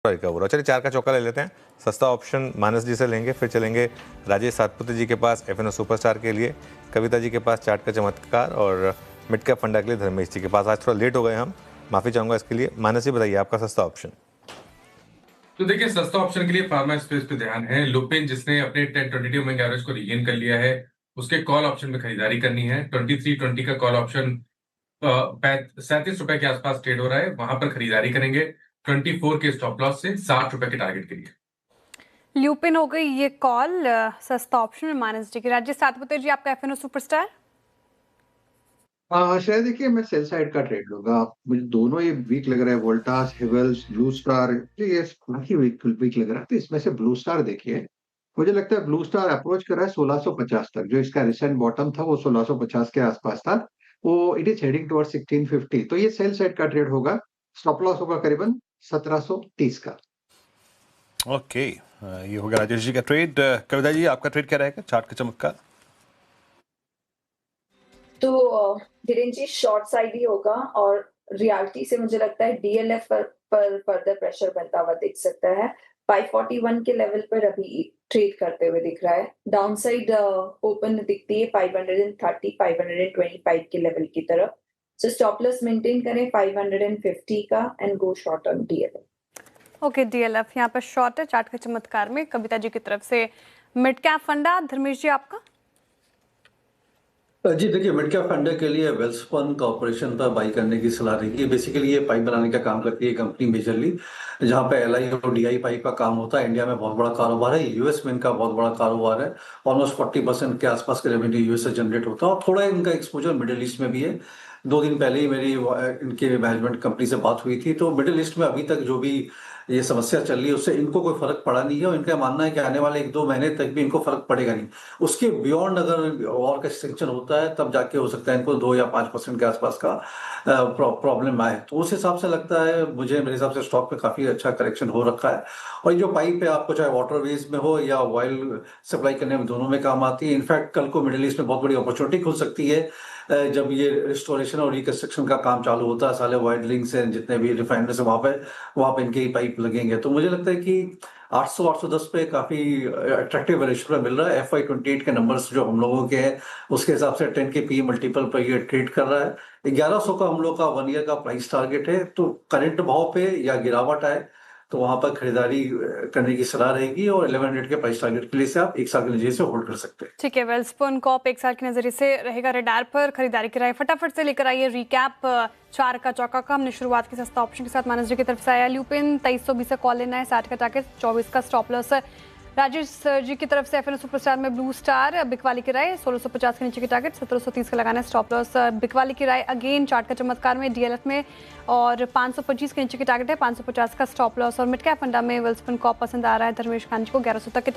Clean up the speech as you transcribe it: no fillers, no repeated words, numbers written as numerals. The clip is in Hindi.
रिकवर। चलिए 4 का चौका ले लेते हैं। सस्ता ऑप्शन मानस जी से लेंगे, फिर चलेंगे राजेश सातपुते जी के पास एफएनओ सुपरस्टार के लिए, कविता जी के पास चार्ट का चमत्कार और मिड कैप फंडा के लिए धर्मेश जी के पास। आज थोड़ा लेट हो गए हम, माफी चाहूंगा इसके लिए। मानस जी बताइए आपका सस्ता ऑप्शन। तो देखिए, सस्ता ऑप्शन के लिए फार्मा स्पेस पे ध्यान है। लुपिन जिसने अपने 10-22 मूविंग एवरेज को रीगेन कर लिया है, उसके कॉल ऑप्शन में खरीदारी करनी है। 2320 का कॉल ऑप्शन 37 रुपए के आसपास ट्रेड हो रहा है, वहां पर खरीदारी करेंगे 24 के स्टॉप लॉस से 60 रुपए के टारगेट के लिए। ल्यूपिन हो गई ये कॉल सस्ता ऑप्शन में मानस जी की। राजेश सातपुते जी आपका एफएनओ सुपरस्टार। शायद देखिए मैं सेल साइड का ट्रेड लूंगा। मुझे दोनों ये वीक लग रहा है, वोल्टास हेवल्स ब्लू स्टार, ये काफी वीक लग रहा है। तो इसमें से ब्लू स्टार देखिए, मुझे लगता है ब्लू स्टार अप्रोच कर रहा है 1650 तक। जो इसका रिसेंट बॉटम था वो 1650 के आसपास था। वो इट इज हेडिंग टुवर्ड्स 1650, तो ये सेल साइड का ट्रेड होगा। स्टॉप लॉस होगा करीबन 1730 का। ओके, ये हो गया राजेश जी का ट्रेड। कविता जी आपका ट्रेड क्या रहेगा चार्ट का चमत्कार? तो धीरेन जी शॉर्ट साइड ही होगा और रियलिटी से मुझे लगता है डीएलएफ पर फर्दर प्रेशर बनता हुआ दिख सकता है। 541 के लेवल पर अभी ट्रेड करते हुए दिख रहा है। डाउन साइड ओपन दिखती है 530 525 के लेवल की तरफ। सो स्टॉप लॉस मेंटेन करें 550 का and go short on DLF. Okay, DLF यहाँ पर शॉर्ट है चार्ट के चमत्कार में कविता जी की तरफ से। मिड कैप फंडा धर्मेश जी आपका। जी देखिए, मिड कैप फंड के लिए वेल्सपन कॉर्पोरेशन पर बाई करने की सलाह रहेगी। बेसिकली ये पाइप बनाने का काम करती है कंपनी मेजरली, जहाँ पे एलआई और डीआई पाइप का काम होता है। इंडिया में बहुत बड़ा कारोबार है, यूएस में इनका बहुत बड़ा कारोबार है। ऑलमोस्ट 40% के आसपास का रेवेन्यू यूएस से जनरेट होता है और थोड़ा इनका एक्सपोजर मिडिल ईस्ट में भी है। 2 दिन पहले ही मेरी इनके मैनेजमेंट कंपनी से बात हुई थी, तो मिडिल ईस्ट में अभी तक जो भी ये समस्या चल रही है उससे इनको कोई फर्क पड़ा नहीं है और इनका मानना है कि आने वाले 1-2 महीने तक भी इनको फर्क पड़ेगा नहीं। उसके बियॉन्ड अगर और का एक्सटेंशन होता है तब जाके हो सकता है इनको 2 या 5% के आसपास का प्रॉब्लम आए। तो उस हिसाब से लगता है मुझे, मेरे हिसाब से स्टॉक में काफी अच्छा करेक्शन हो रखा है। और ये जो पाइप है आपको चाहे वाटरवेज में हो या ऑयल सप्लाई करने में, दोनों में काम आती है। इनफैक्ट कल को मिडिल ईस्ट में बहुत बड़ी अपॉर्चुनिटी खुल सकती है जब ये रिस्टोरेशन और रिकंस्ट्रक्शन का काम चालू होता है। साले वाइड लिंक्स हैं, जितने भी रिफाइनरीज है वहां पे इनके ही पाइप लगेंगे। तो मुझे लगता है कि 800-810 पे काफी अट्रैक्टिव वैल्यूएशन पे मिल रहा है। FY28 के नंबर्स जो हम लोगों के हैं उसके हिसाब से 10 के पी मल्टीपल पर ये ट्रेड कर रहा है। 1100 का हम लोग का 1 ईयर का प्राइस टारगेट है। तो करंट भाव पे या गिरावट आए तो वहां पर खरीदारी करने की सलाह रहेगी और 1100 के प्राइस टारगेट के लिए से आप 1 साल के नजरिए से होल्ड कर सकते हैं। ठीक है, वेल्सपन कॉप 1 साल के नजरिए से रहेगा रडार पर। खरीदारी कराए फटाफट से लेकर आइए रिकैप 4 का चौका का। हमने शुरुआत की सस्ता ऑप्शन के साथ मानस जी की तरफ से आया। ल्यूपिन 2320 से कॉल लेना है, 60 का टारगेट, 24 का स्टॉप लॉस है। राजेश जी की तरफ से एफएनओ सुपरस्टार में ब्लू स्टार बिकवाली की राय 1650 के नीचे की टारगेट, 1730 का लगाना है स्टॉप लॉस। बिकवाली की राय अगेन चार्ट का चमत्कार में डीएलएफ में और 525 के नीचे की टारगेट है, 550 का स्टॉप लॉस। और मिड कैप फंडा में वेल्सपन कॉप पसंद आ रहा है धर्मेश खान जी को, 1100 तक के